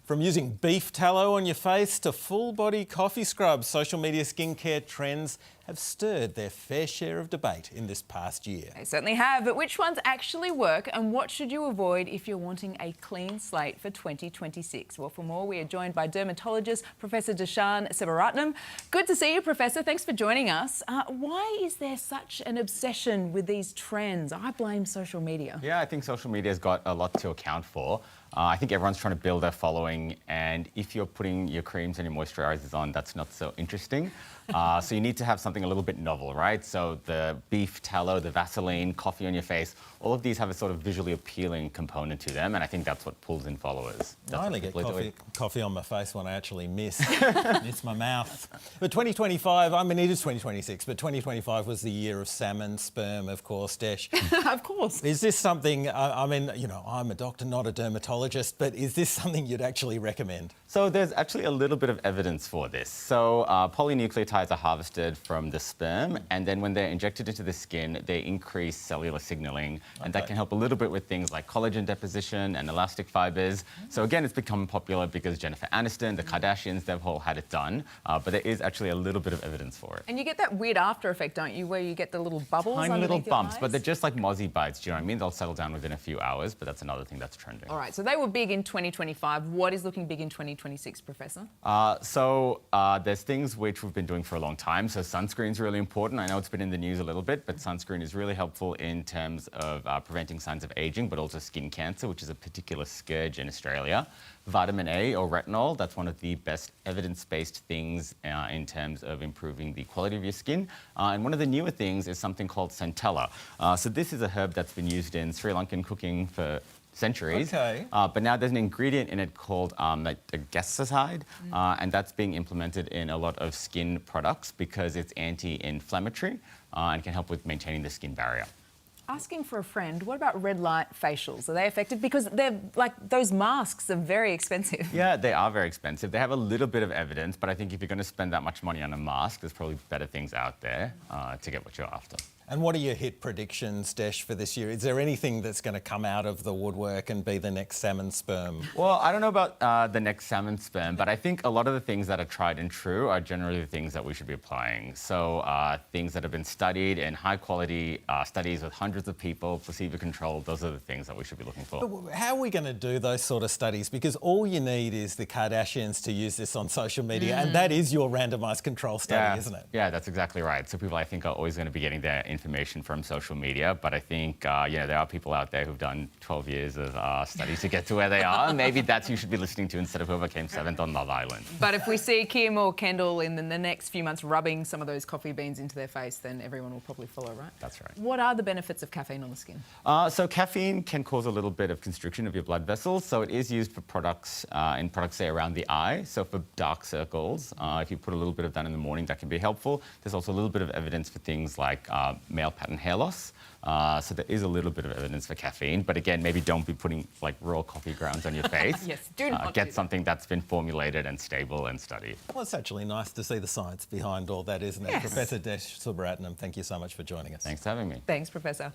From using beef tallow on your face to full-body coffee scrubs, social media skincare trends have stirred their fair share of debate in this past year. They certainly have, but which ones actually work and what should you avoid if you're wanting a clean slate for 2026? Well, for more, we are joined by dermatologist Professor Dashan Sivaratnam. Good to see you, Professor. Thanks for joining us. Why is there such an obsession with these trends? I blame social media. Yeah, I think social media has got a lot to account for. I think everyone's trying to build their following, and if you're putting your creams and your moisturizers on, that's not so interesting. So you need to have something a little bit novel, right? So the beef tallow, the Vaseline, coffee on your face, all of these have a sort of visually appealing component to them, and I think that's what pulls in followers. I only get coffee on my face when I actually miss my mouth. But 2025, I mean, it is 2026, but 2025 was the year of salmon, sperm, of course, Desh. Of course. Is this something, I mean, you know, I'm a doctor, not a dermatologist, but is this something you'd actually recommend? So there's actually a little bit of evidence for this. So polynucleotides are harvested from the sperm, and then when they're injected into the skin, they increase cellular signaling, and that can help a little bit with things like collagen deposition and elastic fibers. So again, it's become popular because Jennifer Aniston, the Kardashians, they've all had it done, but there is actually a little bit of evidence for it. And you get that weird after effect, don't you, where you get the little bubbles Tiny little bumps, eyes? but they're just like mozzie bites, do you know what I mean? They'll settle down within a few hours, but that's another thing that's trending. All right, so they were big in 2025. What is looking big in 2026, Professor? There's things which we've been doing for a long time. So sunscreen's really important. I know it's been in the news a little bit, but sunscreen is really helpful in terms of preventing signs of aging, but also skin cancer, which is a particular scourge in Australia. Vitamin A or retinol, that's one of the best evidence-based things in terms of improving the quality of your skin. And one of the newer things is something called centella. So this is a herb that's been used in Sri Lankan cooking for centuries. Okay. But now there's an ingredient in it called a gestacide, and that's being implemented in a lot of skin products because it's anti-inflammatory and can help with maintaining the skin barrier. Asking for a friend, what about red light facials? Are they effective? Because they're like, those masks are very expensive. Yeah, they are very expensive. They have a little bit of evidence, but I think if you're going to spend that much money on a mask, there's probably better things out there to get what you're after. And what are your hit predictions, Desh, for this year? Is there anything that's going to come out of the woodwork and be the next salmon sperm? Well, I don't know about the next salmon sperm, but I think a lot of the things that are tried and true are generally the things that we should be applying. So things that have been studied in high-quality studies with hundreds of people, placebo-controlled, those are the things that we should be looking for. But how are we going to do those sort of studies? Because all you need is the Kardashians to use this on social media, and that is your randomised control study, isn't it? Yeah, that's exactly right. So people, I think, are always going to be getting their information from social media, but I think there are people out there who've done 12 years of studies to get to where they are. Maybe that's who you should be listening to instead of whoever came 7th on Love Island. But if we see Kim or Kendall in the next few months rubbing some of those coffee beans into their face, then everyone will probably follow, right? That's right. What are the benefits of caffeine on the skin? So caffeine can cause a little bit of constriction of your blood vessels. So it is used for products, say, around the eye. So for dark circles, if you put a little bit of that in the morning, that can be helpful. There's also a little bit of evidence for things like male pattern hair loss. So there is a little bit of evidence for caffeine, but again, maybe don't be putting like raw coffee grounds on your face. Yes, do not get something that's been formulated and stable and studied. Well, it's actually nice to see the science behind all that, isn't it? Yes. Professor Desh Sivaratnam, thank you so much for joining us. Thanks for having me. Thanks, Professor.